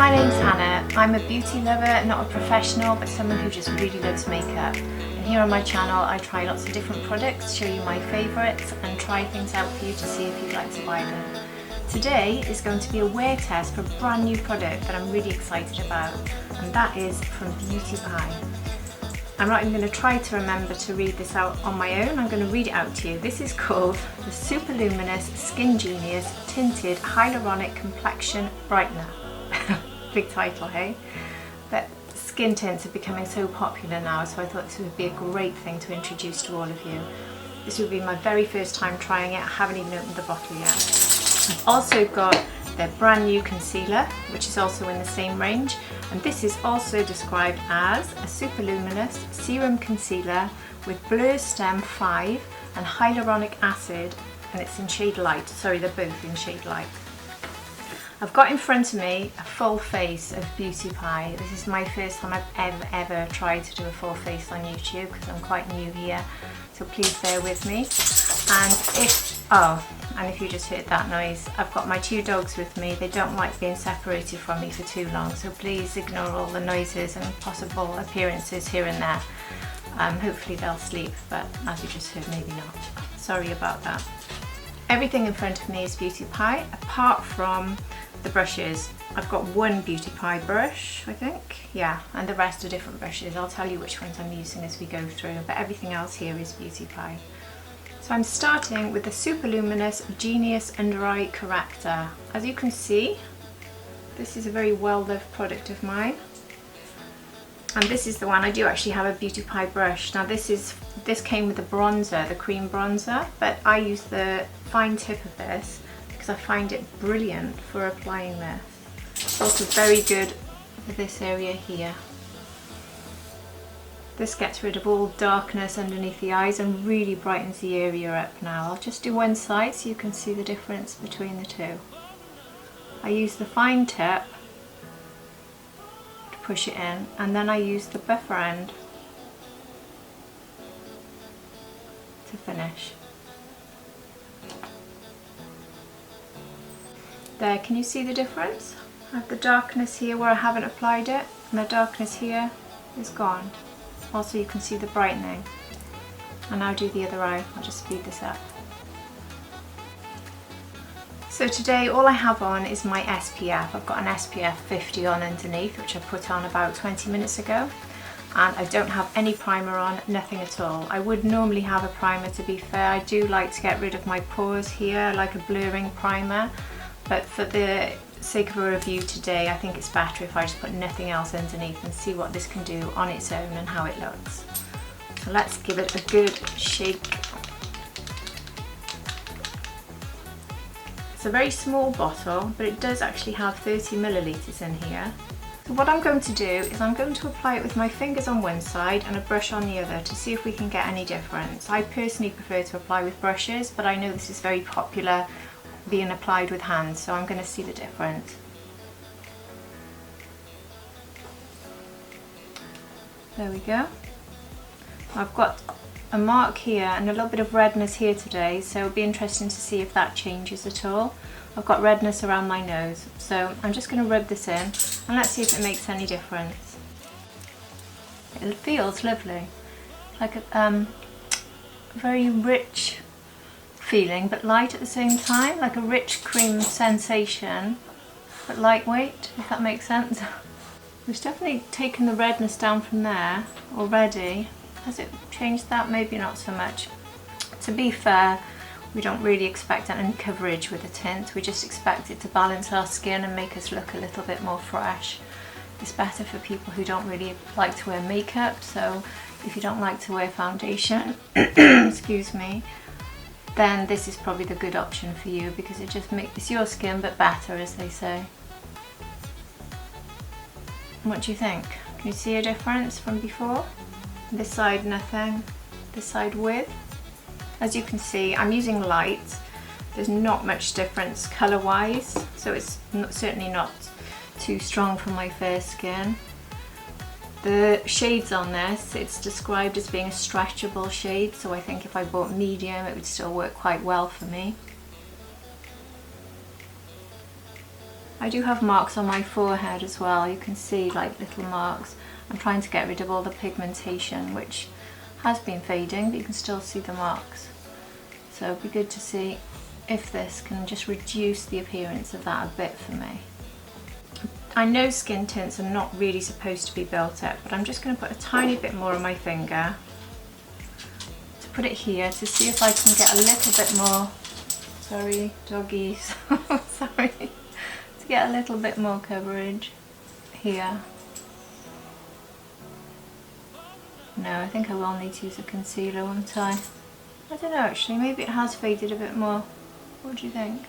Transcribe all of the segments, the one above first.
My name's Hannah. I'm a beauty lover, not a professional, but someone who just really loves makeup. And here on my channel I try lots of different products, show you my favourites and try things out for you to see if you'd like to buy them. Today is going to be a wear test for a brand new product that I'm really excited about, and that is from Beauty Pie. I'm not even going to try to remember to read this out on my own, I'm going to read it out to you. This is called the Superluminous Skin Genius Tinted Hyaluronic Complexion Brightener. Big title, hey? But skin tints are becoming so popular now, so I thought this would be a great thing to introduce to all of you. This would be my very first time trying it. I haven't even opened the bottle yet. I've also got their brand new concealer, which is also in the same range, and this is also described as a Superluminous Serum Concealer with Blur Stem 5 and Hyaluronic Acid, and it's in shade light. Sorry, they're both in shade light. I've got in front of me a full face of Beauty Pie. This is my first time I've ever tried to do a full face on YouTube because I'm quite new here, so please bear with me. And if you just heard that noise, I've got my two dogs with me. They don't like being separated from me for too long, so please ignore all the noises and possible appearances here and there. Hopefully they'll sleep, but as you just heard, maybe not. Sorry about that. Everything in front of me is Beauty Pie, apart from the brushes. I've got one Beauty Pie brush, I think, yeah, and the rest are different brushes. I'll tell you which ones I'm using as we go through, but everything else here is Beauty Pie. So I'm starting with the Superluminous Genius Undereye Corrector. As you can see, this is a very well-loved product of mine. And this is the one, I do actually have a Beauty Pie brush. Now this came with the bronzer, the cream bronzer, but I use the fine tip of this because I find it brilliant for applying this. It's also very good for this area here. This gets rid of all darkness underneath the eyes and really brightens the area up now. I'll just do one side so you can see the difference between the two. I use the fine tip to push it in, and then I use the buffer end to finish. There, can you see the difference? I have the darkness here where I haven't applied it, and the darkness here is gone. Also you can see the brightening. And now do the other eye. I'll just speed this up. So today all I have on is my SPF. I've got an SPF 50 on underneath, which I put on about 20 minutes ago. And I don't have any primer on, nothing at all. I would normally have a primer, to be fair. I do like to get rid of my pores here, like a blurring primer. But for the sake of a review today, I think it's better if I just put nothing else underneath and see what this can do on its own and how it looks. So let's give it a good shake. It's a very small bottle, but it does actually have 30 millilitres in here. So what I'm going to do is I'm going to apply it with my fingers on one side and a brush on the other to see if we can get any difference. I personally prefer to apply with brushes, but I know this is very popular being applied with hands, so I'm going to see the difference. There we go. I've got a mark here and a little bit of redness here today, so it'll be interesting to see if that changes at all. I've got redness around my nose, so I'm just going to rub this in and let's see if it makes any difference. It feels lovely, like a very rich feeling, but light at the same time, like a rich cream sensation, but lightweight, if that makes sense. It's definitely taken the redness down from there already. Has it changed that? Maybe not so much. To be fair, we don't really expect any coverage with a tint. We just expect it to balance our skin and make us look a little bit more fresh. It's better for people who don't really like to wear makeup, so if you don't like to wear foundation, excuse me, then this is probably the good option for you because it just makes your skin but better, as they say. What do you think? Can you see a difference from before? This side nothing, this side with. As you can see, I'm using light. There's not much difference colour wise, so it's certainly not too strong for my fair skin. The shades on this, it's described as being a stretchable shade, so I think if I bought medium it would still work quite well for me. I do have marks on my forehead as well. You can see like little marks. I'm trying to get rid of all the pigmentation, which has been fading, but you can still see the marks. So it'd be good to see if this can just reduce the appearance of that a bit for me. I know skin tints are not really supposed to be built up, but I'm just going to put a tiny bit more on my finger to put it here to see if I can get a little bit more, sorry doggies, sorry, to get a little bit more coverage here. No, I think I will need to use a concealer, won't I? I don't know actually, maybe it has faded a bit more. What do you think?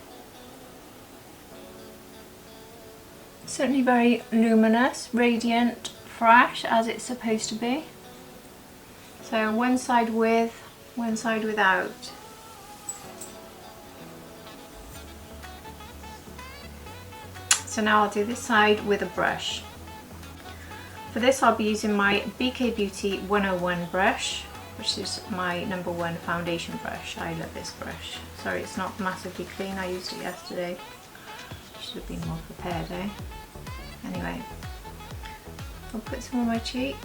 Certainly very luminous, radiant, fresh as it's supposed to be. So one side with, one side without. So now I'll do this side with a brush. For this I'll be using my BK Beauty 101 brush, which is my #1 foundation brush. I love this brush. Sorry it's not massively clean, I used it yesterday. Should have been more prepared, eh? Anyway, I'll put some on my cheek.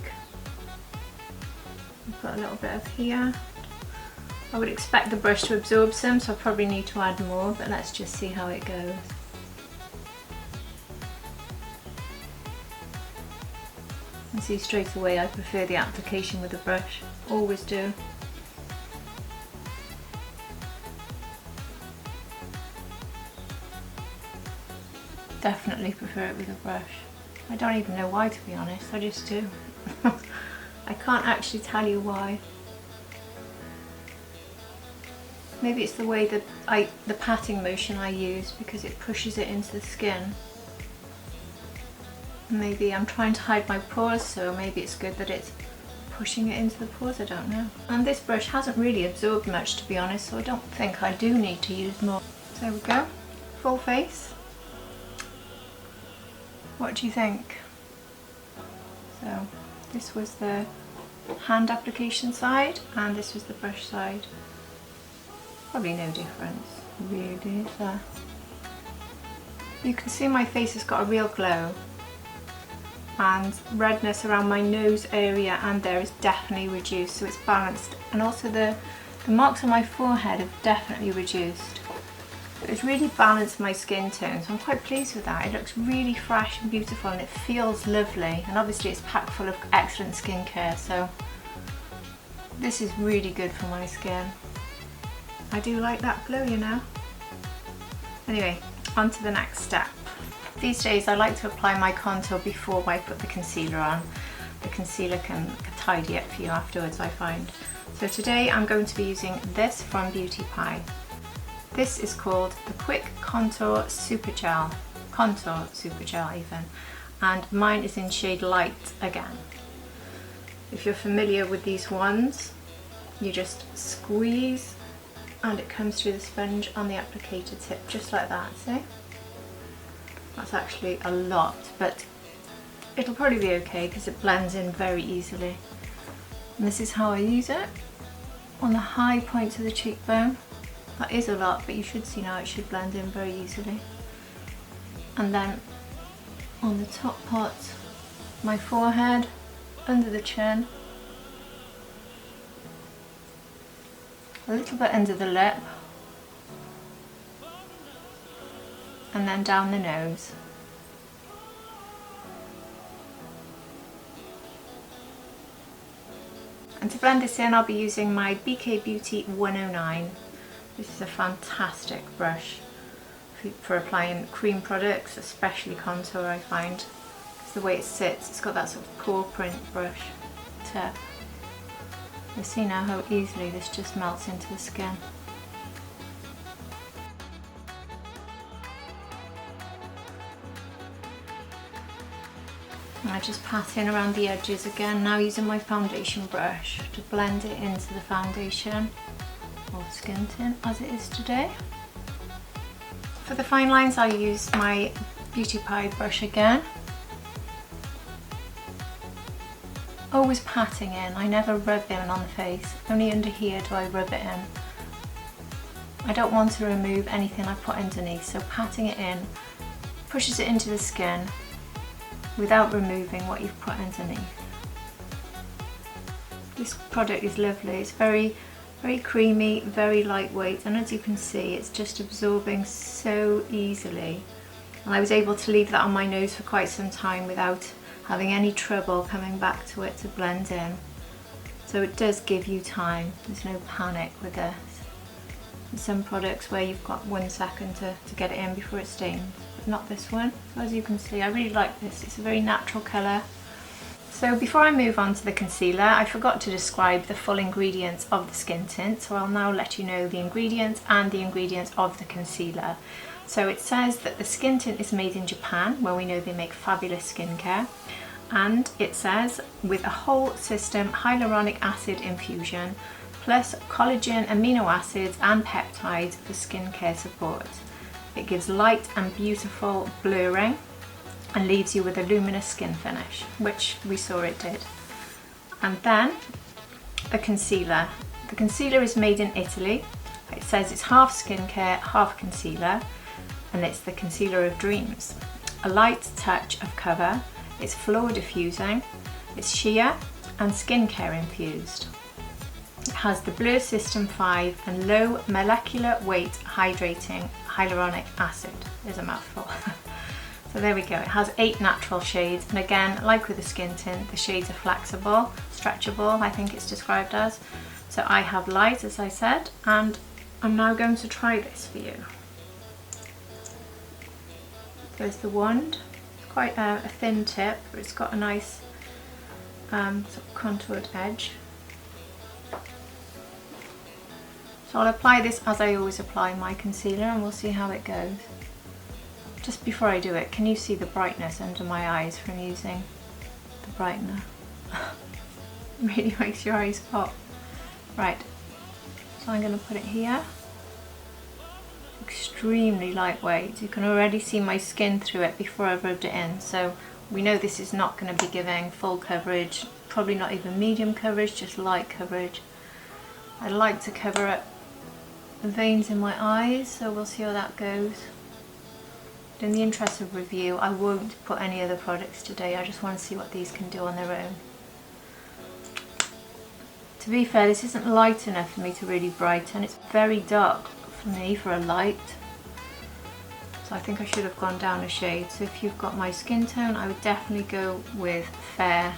I'll put a little bit up here. I would expect the brush to absorb some, so I probably need to add more, but let's just see how it goes. And see straight away I prefer the application with the brush, always do. Definitely prefer it with a brush. I don't even know why, to be honest, I just do. I can't actually tell you why. Maybe it's the way that the patting motion I use, because it pushes it into the skin. Maybe I'm trying to hide my pores, so maybe it's good that it's pushing it into the pores, I don't know. And this brush hasn't really absorbed much, to be honest, so I don't think I do need to use more. So there we go, full face. What do you think? So this was the hand application side and this was the brush side. Probably no difference really, is there? You can see my face has got a real glow, and redness around my nose area and there is definitely reduced, so it's balanced, and also the marks on my forehead have definitely reduced. It's really balanced my skin tone, so I'm quite pleased with that. It looks really fresh and beautiful and it feels lovely, and obviously it's packed full of excellent skincare, so this is really good for my skin. I do like that glow, you know. Anyway, on to the next step. These days I like to apply my contour before I put the concealer on. The concealer can tidy up for you afterwards, I find. So today I'm going to be using this from Beauty Pie. This is called the Quick Contour Supergel. Contour Supergel even. And mine is in shade Light again. If you're familiar with these ones, you just squeeze and it comes through the sponge on the applicator tip, just like that, see? That's actually a lot, but it'll probably be okay because it blends in very easily. And this is how I use it, on the high points of the cheekbone. That is a lot, but you should see now it should blend in very easily. And then on the top part, my forehead, under the chin, a little bit under the lip, and then down the nose. And to blend this in, I'll be using my BK Beauty 109. This is a fantastic brush for applying cream products, especially contour, I find. Because the way it sits, it's got that sort of paw print brush tip. You see now how easily this just melts into the skin. And I just pat in around the edges again, now using my foundation brush to blend it into the foundation, or skin tint as it is today. For the fine lines I'll use my Beauty Pie brush again. Always patting in, I never rub in on the face, only under here do I rub it in. I don't want to remove anything I put underneath, so patting it in pushes it into the skin without removing what you've put underneath. This product is lovely. It's very creamy, very lightweight, and as you can see, it's just absorbing so easily. And I was able to leave that on my nose for quite some time without having any trouble coming back to it to blend in. So it does give you time. There's no panic with this. There's some products where you've got 1 second to get it in before it stains, but not this one. So as you can see, I really like this. It's a very natural colour. So before I move on to the concealer, I forgot to describe the full ingredients of the skin tint, so I'll now let you know the ingredients and the ingredients of the concealer. So it says that the skin tint is made in Japan, where we know they make fabulous skincare, and it says with a whole system hyaluronic acid infusion plus collagen, amino acids and peptides for skincare support. It gives light and beautiful blurring and leaves you with a luminous skin finish, which we saw it did. And then the concealer. The concealer is made in Italy. It says it's half skincare, half concealer, and it's the concealer of dreams. A light touch of cover, it's floor diffusing, it's sheer and skincare infused. It has the Blur System 5 and low molecular weight hydrating hyaluronic acid. There's a mouthful. So there we go, it has 8 natural shades, and again, like with the skin tint, the shades are flexible, stretchable, I think it's described as. So I have light, as I said, and I'm now going to try this for you. There's the wand. It's quite a thin tip, but it's got a nice sort of contoured edge. So I'll apply this as I always apply my concealer, and we'll see how it goes. Just before I do it, can you see the brightness under my eyes from using the brightener? It really makes your eyes pop. Right, so I'm going to put it here. Extremely lightweight. You can already see my skin through it before I've rubbed it in, so we know this is not going to be giving full coverage, probably not even medium coverage, just light coverage. I like to cover up the veins in my eyes, so we'll see how that goes. But in the interest of review, I won't put any other products today. I just want to see what these can do on their own. To be fair, this isn't light enough for me to really brighten. It's very dark for me for a light. So I think I should have gone down a shade. So if you've got my skin tone, I would definitely go with fair,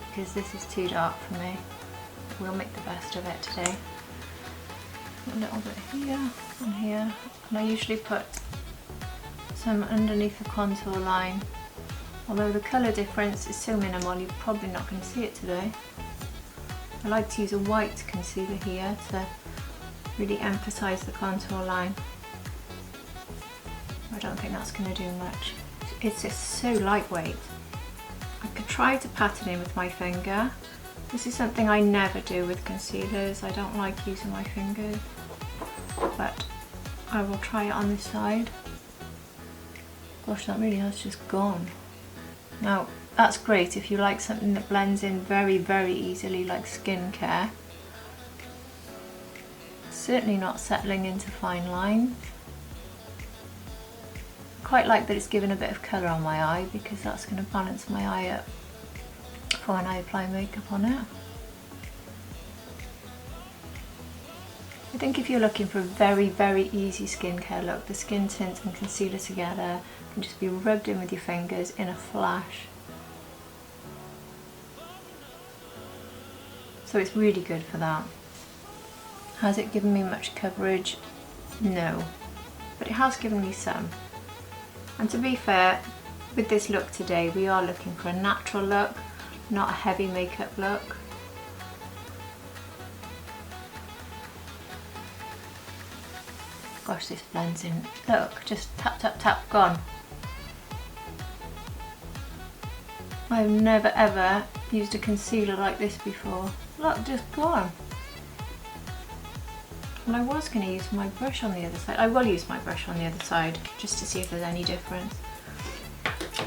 because this is too dark for me. We'll make the best of it today. A little bit here and here, and I usually put some underneath the contour line. Although the colour difference is so minimal, you're probably not going to see it today. I like to use a white concealer here to really emphasise the contour line. I don't think that's going to do much. It's just so lightweight. I could try to pat it in with my finger. This is something I never do with concealers. I don't like using my fingers, but I will try it on this side. Gosh, that really has just gone. Now, that's great if you like something that blends in very, very easily, like skincare. Certainly not settling into fine lines. I quite like that it's given a bit of colour on my eye, because that's going to balance my eye up for when I apply makeup on it. I think if you're looking for a very, very easy skincare look, the skin tint and concealer together can just be rubbed in with your fingers in a flash. So it's really good for that. Has it given me much coverage? No, but it has given me some. And to be fair, with this look today, we are looking for a natural look, not a heavy makeup look. Gosh, this blends in. Look, just tap, tap, tap, gone. I've never ever used a concealer like this before. Look, just gone. Well, I was going to use my brush on the other side. I will use my brush on the other side just to see if there's any difference.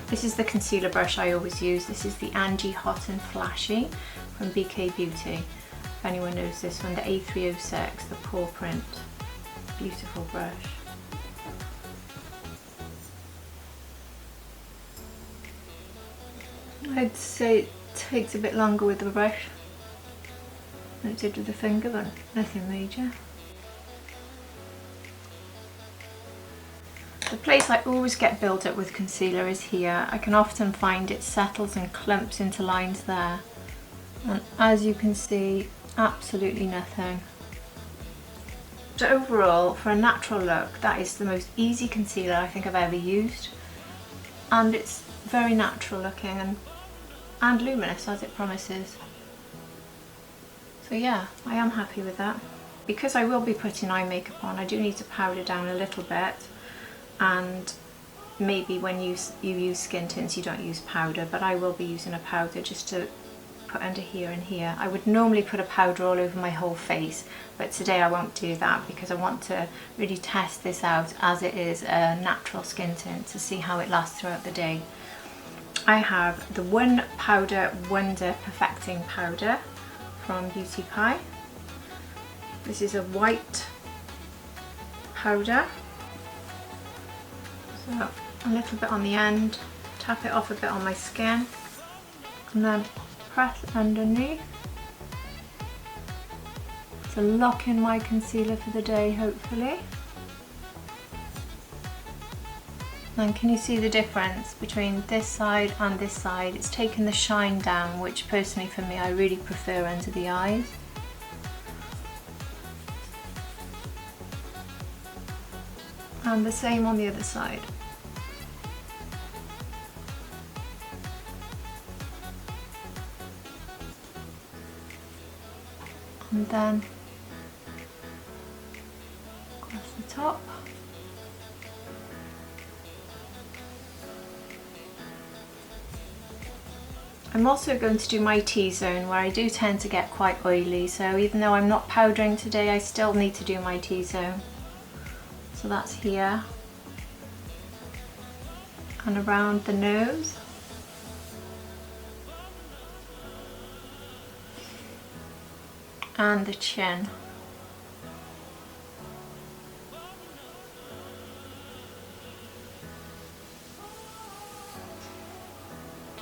This is the concealer brush I always use. This is the Angie Hot and Flashy from BK Beauty. If anyone knows this one, the A306, the paw print. Beautiful brush. I'd say it takes a bit longer with the brush than it did with the finger, but nothing major. The place I always get built up with concealer is here. I can often find it settles and clumps into lines there. And as you can see, absolutely nothing. So overall, for a natural look, that is the most easy concealer I think I've ever used. And it's very natural looking and luminous as it promises. So yeah, I am happy with that. Because I will be putting eye makeup on, I do need to powder down a little bit. And maybe when you use skin tints you don't use powder, but I will be using a powder just to put under here and here. I would normally put a powder all over my whole face, but today I won't do that because I want to really test this out as it is a natural skin tint to see how it lasts throughout the day. I have the One Powder Wonder Perfecting Powder from Beauty Pie. This is a white powder. So a little bit on the end, tap it off a bit on my skin, and then press underneath to lock in my concealer for the day, hopefully. And can you see the difference between this side and this side? It's taken the shine down, which personally for me I really prefer under the eyes. And the same on the other side. And then across the top. I'm also going to do my T-zone where I do tend to get quite oily, so even though I'm not powdering today I still need to do my T-zone. So that's here and around the nose. And the chin.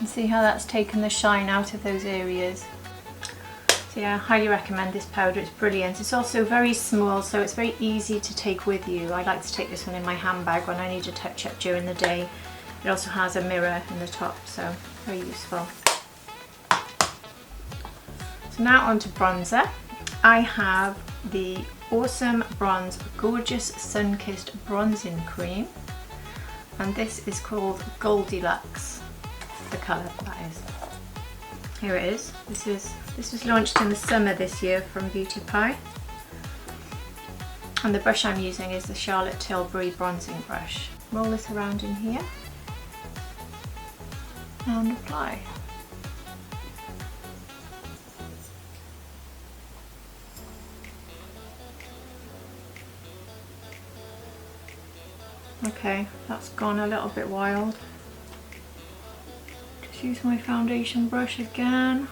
And see how that's taken the shine out of those areas. So yeah, I highly recommend this powder, it's brilliant. It's also very small, so it's very easy to take with you. I like to take this one in my handbag when I need a touch up during the day. It also has a mirror in the top, so very useful. So now on to bronzer. I have the Awesome Bronze Gorgeous Sun-Kissed Bronzing Cream, and this is called Goldilocks, the colour that is. Here it is. This was launched in the summer this year from Beauty Pie, and the brush I'm using is the Charlotte Tilbury bronzing brush. Roll this around in here and apply. Okay, that's gone a little bit wild. Just use my foundation brush again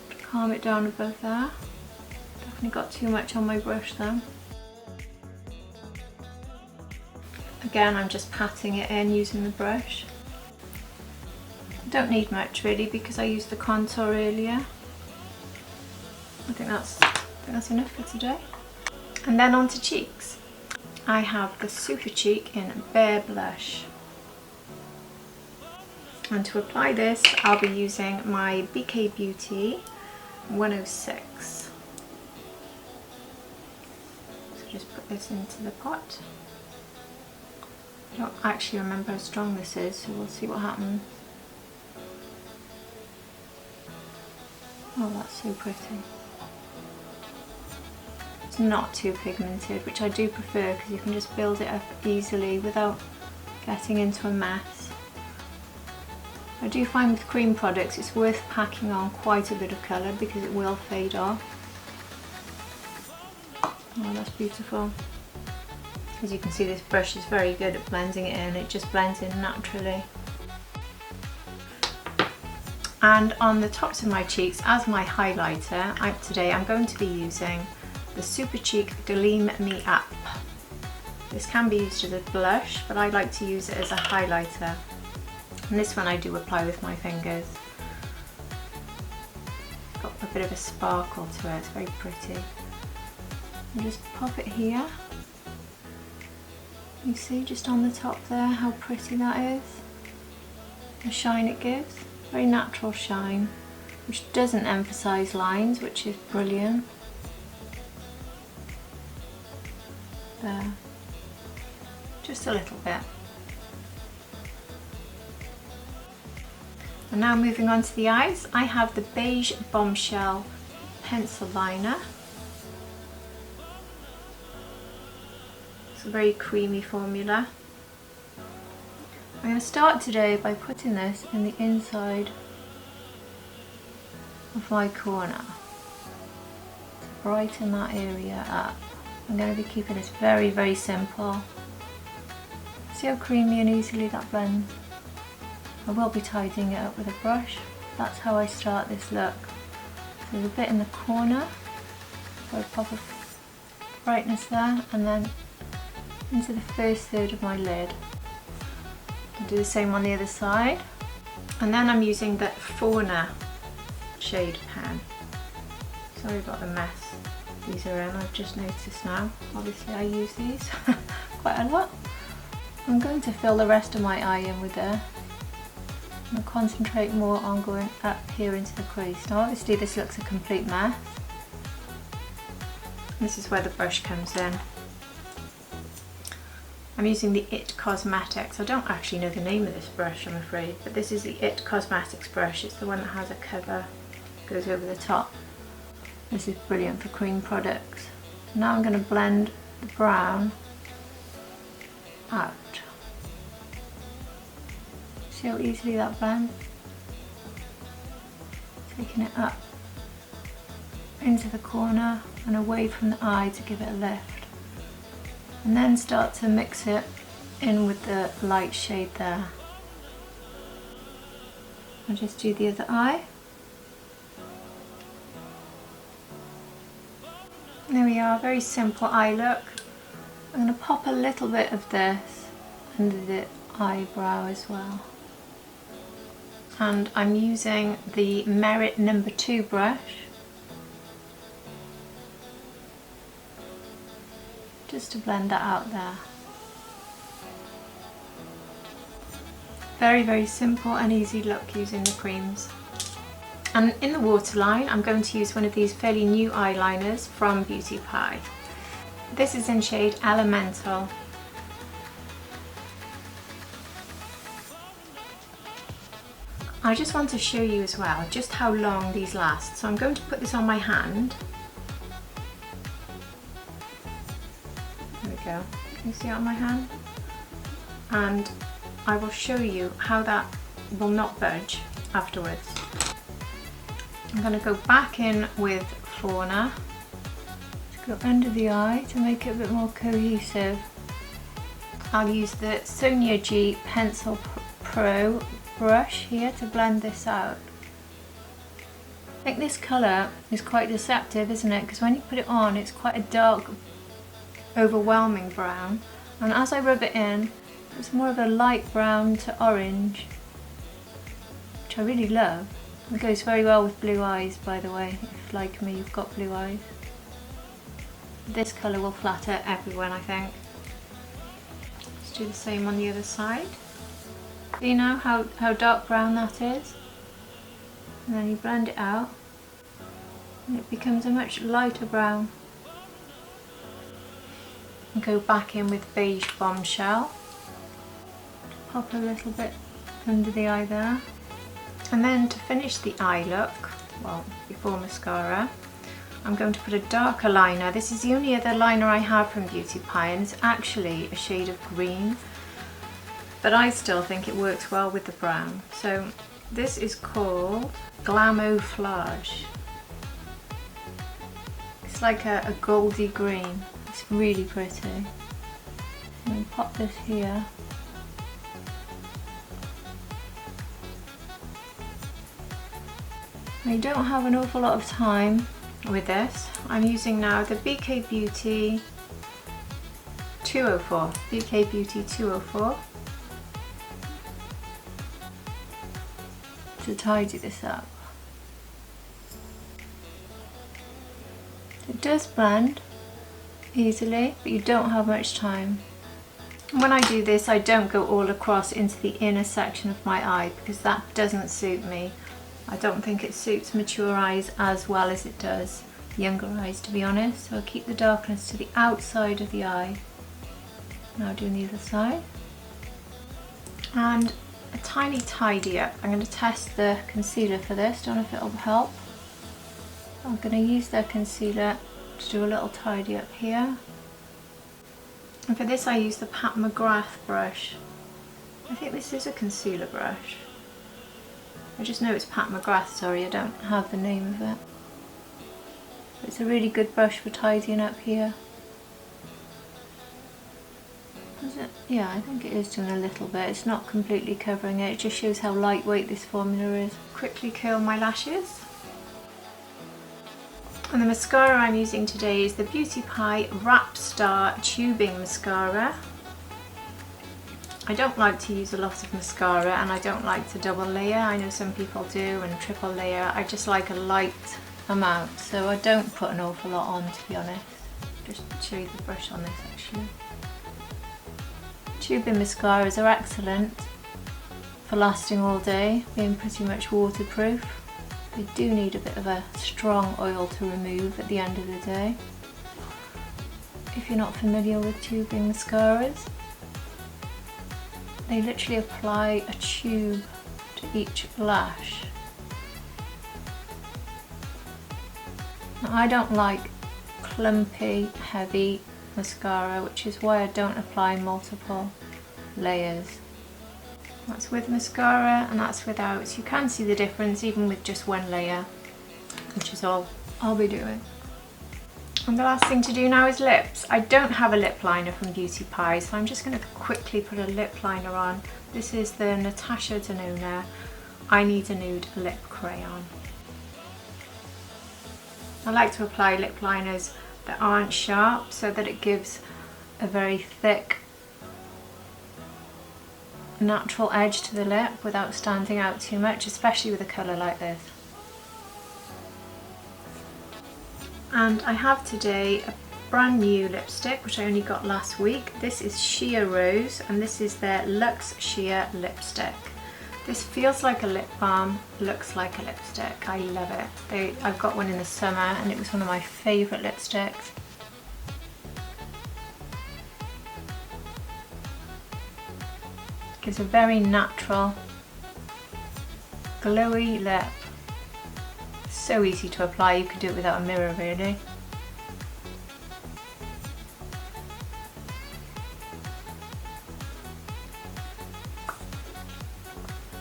to calm it down above there. Definitely got too much on my brush there. Again, I'm just patting it in using the brush. Don't need much really because I used the contour earlier. I think that's enough for today. And then on to cheeks. I have the Supercheek in Bare Blush. And to apply this, I'll be using my BK Beauty 106. So just put this into the pot. I don't actually remember how strong this is, so we'll see what happens. Oh, that's so pretty. It's not too pigmented, which I do prefer because you can just build it up easily without getting into a mess. I do find with cream products it's worth packing on quite a bit of colour because it will fade off. Oh, that's beautiful. As you can see, this brush is very good at blending it in. It just blends in naturally. And on the tops of my cheeks, as my highlighter, today I'm going to be using the Supercheek Gleam Me Up. This can be used as a blush, but I like to use it as a highlighter. And this one I do apply with my fingers. It's got a bit of a sparkle to it, it's very pretty. And just pop it here. You see just on the top there how pretty that is? The shine it gives, very natural shine, which doesn't emphasize lines, which is brilliant. There, just a little bit. And now moving on to the eyes, I have the Beige Bombshell pencil liner. It's a very creamy formula. I'm going to start today by putting this in the inside of my corner to brighten that area up. I'm going to be keeping this very, very simple. See how creamy and easily that blends? I will be tidying it up with a brush. That's how I start this look. So there's a bit in the corner, so I pop a brightness there, and then into the first third of my lid. I'll do the same on the other side. And then I'm using the Fauna shade pen. Sorry about the mess these are in, I've just noticed now. Obviously I use these quite a lot. I'm going to fill the rest of my eye in with there. I'm going to concentrate more on going up here into the crease. Now obviously this looks a complete mess. This is where the brush comes in. I'm using the It Cosmetics. I don't actually know the name of this brush, I'm afraid, but this is the It Cosmetics brush. It's the one that has a cover, goes over the top. This is brilliant for cream products. Now I'm going to blend the brown out. See how easily that blends? Taking it up into the corner and away from the eye to give it a lift. And then start to mix it in with the light shade there. I'll just do the other eye. There we are, very simple eye look. I'm going to pop a little bit of this under the eyebrow as well. And I'm using the Merit No. 2 brush. Just to blend that out there. Very, very simple and easy look using the creams. And in the waterline, I'm going to use one of these fairly new eyeliners from Beauty Pie. This is in shade Elemental. I just want to show you as well just how long these last. So I'm going to put this on my hand. There we go. Can you see it on my hand? And I will show you how that will not budge afterwards. I'm going to go back in with Fauna to go under the eye to make it a bit more cohesive. I'll use the Sonia G Pencil Pro brush here to blend this out. I think this colour is quite deceptive, isn't it? Because when you put it on, it's quite a dark, overwhelming brown, and as I rub it in, it's more of a light brown to orange, which I really love. It goes very well with blue eyes, by the way, if like me you've got blue eyes. This colour will flatter everyone, I think. Let's do the same on the other side. See now how dark brown that is? And then you blend it out and it becomes a much lighter brown. And go back in with Beige Bombshell. Pop a little bit under the eye there. And then to finish the eye look, well, before mascara, I'm going to put a darker liner. This is the only other liner I have from Beauty Pie, and it's actually a shade of green, but I still think it works well with the brown. So this is called Glamouflage. It's like a goldy green. It's really pretty. And then pop this here. I don't have an awful lot of time with this. I'm using now the BK Beauty 204. BK Beauty 204. to tidy this up. It does blend easily, but you don't have much time. When I do this, I don't go all across into the inner section of my eye because that doesn't suit me. I don't think it suits mature eyes as well as it does younger eyes, to be honest. So I'll keep the darkness to the outside of the eye. Now doing the other side. And a tiny tidy up. I'm going to test the concealer for this, don't know if it'll help. I'm going to use the concealer to do a little tidy up here. And for this I use the Pat McGrath brush. I think this is a concealer brush. I just know it's Pat McGrath, sorry, I don't have the name of it. It's a really good brush for tidying up here. Is it? Yeah, I think it is doing a little bit. It's not completely covering it, it just shows how lightweight this formula is. Quickly curl my lashes. And the mascara I'm using today is the Beauty Pie Wrap Star Tubing Mascara. I don't like to use a lot of mascara and I don't like to double layer. I know some people do and triple layer. I just like a light amount, so I don't put an awful lot on, to be honest. Just show you the brush on this actually. Tubing mascaras are excellent for lasting all day, being pretty much waterproof. They do need a bit of a strong oil to remove at the end of the day. If you're not familiar with tubing mascaras, they literally apply a tube to each lash. Now, I don't like clumpy, heavy mascara, which is why I don't apply multiple layers. That's with mascara and that's without. So you can see the difference even with just one layer, which is all I'll be doing. And the last thing to do now is lips. I don't have a lip liner from Beauty Pie, so I'm just going to quickly put a lip liner on. This is the Natasha Denona I Need a Nude Lip Crayon. I like to apply lip liners that aren't sharp so that it gives a very thick natural edge to the lip without standing out too much, especially with a colour like this. And I have today a brand new lipstick which I only got last week. This is Sheer Rose and this is their Luxe Sheer Lipstick. This feels like a lip balm, looks like a lipstick. I love it. I've got one in the summer and it was one of my favourite lipsticks. Gives a very natural, glowy lip. So easy to apply, you could do it without a mirror really.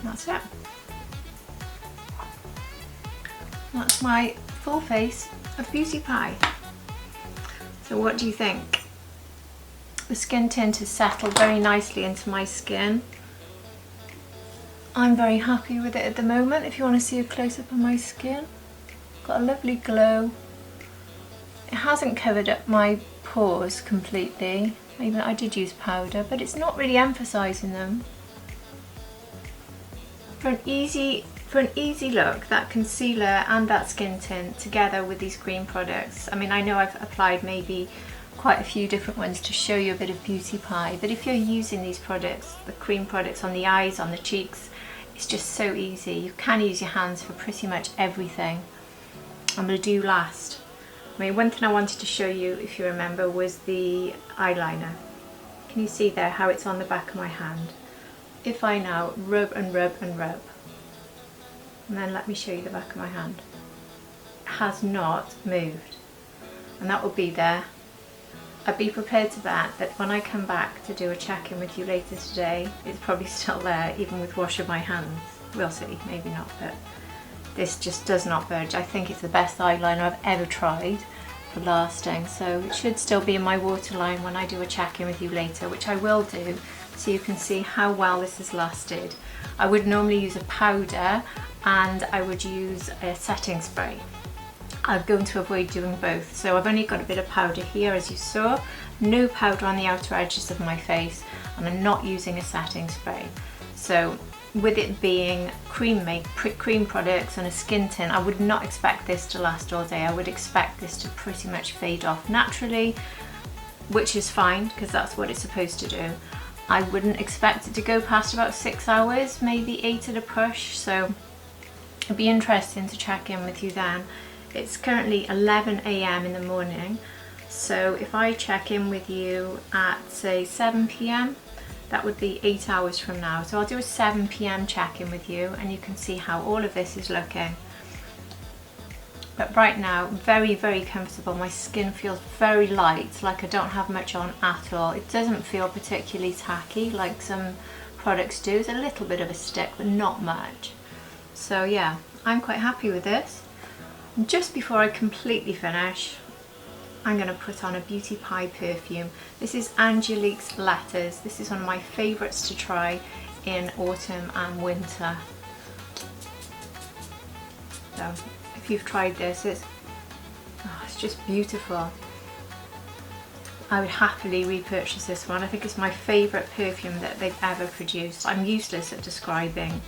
That's it. That's my full face of Beauty Pie. So what do you think? The skin tint has settled very nicely into my skin. I'm very happy with it at the moment. If you want to see a close-up of my skin, got a lovely glow. It hasn't covered up my pores completely. Even I did use powder, but it's not really emphasising them. For an easy look, that concealer and that skin tint together with these cream products. I mean, I know I've applied maybe quite a few different ones to show you a bit of Beauty Pie, but if you're using these products, the cream products on the eyes, on the cheeks, it's just so easy. You can use your hands for pretty much everything. I'm going to do last. I mean, one thing I wanted to show you, if you remember, was the eyeliner. Can you see there how it's on the back of my hand? If I now rub and rub and rub, and then let me show you the back of my hand, it has not moved, and that will be there. I'd be prepared to bet that when I come back to do a check-in with you later today, it's probably still there, even with wash of my hands. We'll see, maybe not, but this just does not budge. I think it's the best eyeliner I've ever tried for lasting, so it should still be in my waterline when I do a check-in with you later, which I will do, so you can see how well this has lasted. I would normally use a powder and I would use a setting spray. I'm going to avoid doing both, so I've only got a bit of powder here as you saw, no powder on the outer edges of my face, and I'm not using a setting spray. So with it being cream products and a skin tint, I would not expect this to last all day. I would expect this to pretty much fade off naturally, which is fine because that's what it's supposed to do. I wouldn't expect it to go past about 6 hours, maybe 8 at a push, so it'd be interesting to check in with you then. It's currently 11 AM in the morning, so if I check in with you at say 7 PM, that would be 8 hours from now. So I'll do a 7 PM check-in with you and you can see how all of this is looking. But right now, very, very comfortable. My skin feels very light, like I don't have much on at all. It doesn't feel particularly tacky like some products do. It's a little bit of a stick, but not much. So yeah, I'm quite happy with this. And just before I completely finish, I'm going to put on a Beauty Pie perfume. This is Angelique's Letters. This is one of my favourites to try in autumn and winter. So if you've tried this, it's just beautiful. I would happily repurchase this one. I think it's my favourite perfume that they've ever produced. I'm useless at describing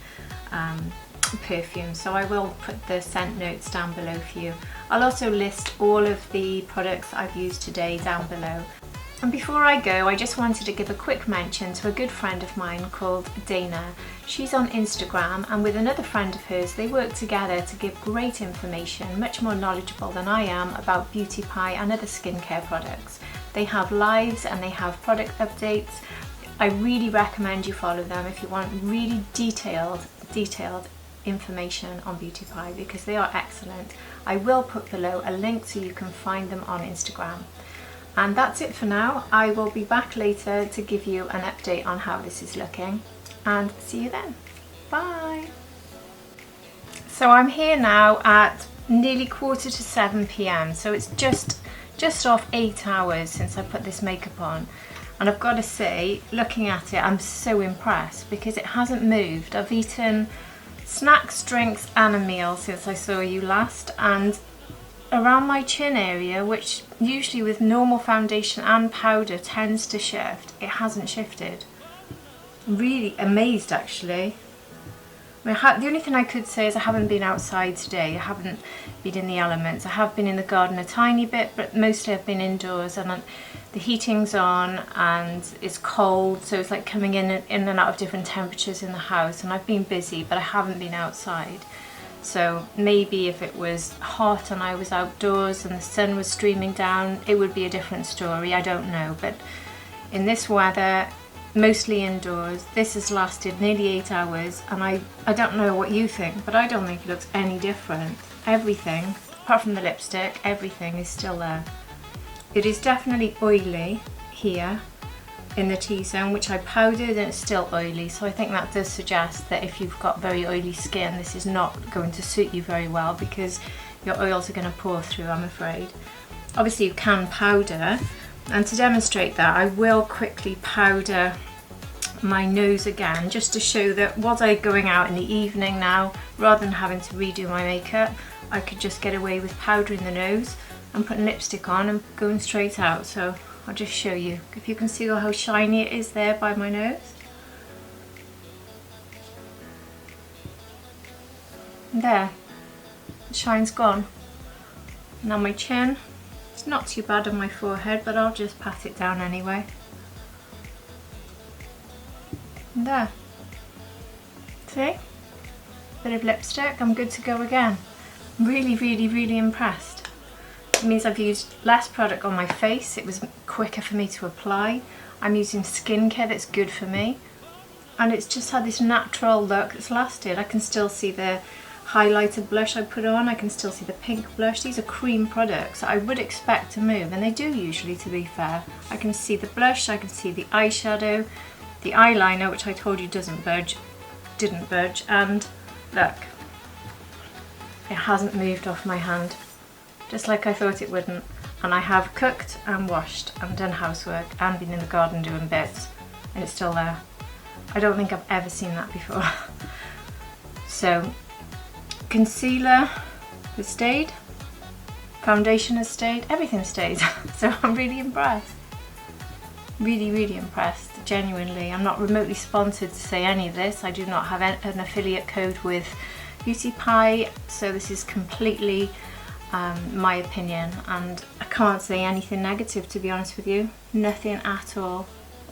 perfume, so I will put the scent notes down below for you. I'll also list all of the products I've used today down below. And before I go, I just wanted to give a quick mention to a good friend of mine called Dana. She's on Instagram, and with another friend of hers, they work together to give great information, much more knowledgeable than I am, about Beauty Pie and other skincare products. They have lives and they have product updates. I really recommend you follow them if you want really detailed information on Beauty Pie, because they are excellent. I will put below a link so you can find them on Instagram. And that's it for now. I will be back later to give you an update on how this is looking, and see you then. Bye. So I'm here now at nearly 6:45 PM, so it's just off 8 hours since I put this makeup on. And I've got to say, looking at it, I'm so impressed because it hasn't moved. I've eaten snacks, drinks and a meal since I saw you last, and around my chin area, which usually with normal foundation and powder tends to shift, it hasn't shifted. I'm really amazed actually. I mean, the only thing I could say is I haven't been outside today. I haven't been in the elements. I have been in the garden a tiny bit, but mostly I've been indoors, and the heating's on and it's cold, so it's like coming in and out of different temperatures in the house, and I've been busy, but I haven't been outside. So maybe if it was hot and I was outdoors and the sun was streaming down, it would be a different story. I don't know, but in this weather, mostly indoors, this has lasted nearly 8 hours, and I don't know what you think, but I don't think it looks any different. Everything, apart from the lipstick, everything is still there. It is definitely oily here in the T-zone, which I powdered, and it's still oily, so I think that does suggest that if you've got very oily skin, this is not going to suit you very well, because your oils are going to pour through, I'm afraid. Obviously you can powder, and to demonstrate that I will quickly powder my nose again, just to show that was I going out in the evening now, rather than having to redo my makeup, I could just get away with powdering the nose and putting lipstick on and going straight out. So I'll just show you, if you can see how shiny it is there by my nose. And there, the shine's gone. Now my chin, it's not too bad on my forehead, but I'll just pat it down anyway. And there. See? Bit of lipstick, I'm good to go again. Really, really, really impressed. It means I've used less product on my face, it was quicker for me to apply. I'm using skincare that's good for me, and it's just had this natural look that's lasted. I can still see the highlighter blush I put on, I can still see the pink blush. These are cream products that I would expect to move, and they do usually, to be fair. I can see the blush, I can see the eyeshadow, the eyeliner, which I told you doesn't budge, didn't budge, and look, it hasn't moved off my hand, just like I thought it wouldn't. And I have cooked and washed and done housework and been in the garden doing bits, and it's still there. I don't think I've ever seen that before. So concealer has stayed, foundation has stayed, everything stayed. So I'm really impressed. Really impressed, genuinely. I'm not remotely sponsored to say any of this. I do not have an affiliate code with Beauty Pie, so this is completely my opinion, and I can't say anything negative, to be honest with you. Nothing at all.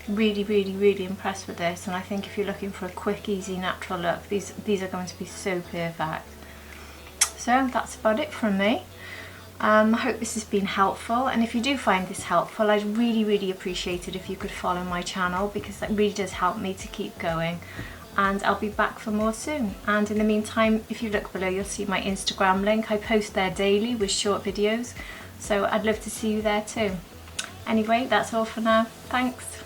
Really impressed with this, and I think if you're looking for a quick, easy, natural look, these are going to be so perfect. So that's about it from me. I hope this has been helpful, and if you do find this helpful, I'd really appreciate it if you could follow my channel, because that really does help me to keep going, and I'll be back for more soon. And in the meantime, if you look below, you'll see my Instagram link. I post there daily with short videos, so I'd love to see you there too. Anyway, that's all for now. Thanks.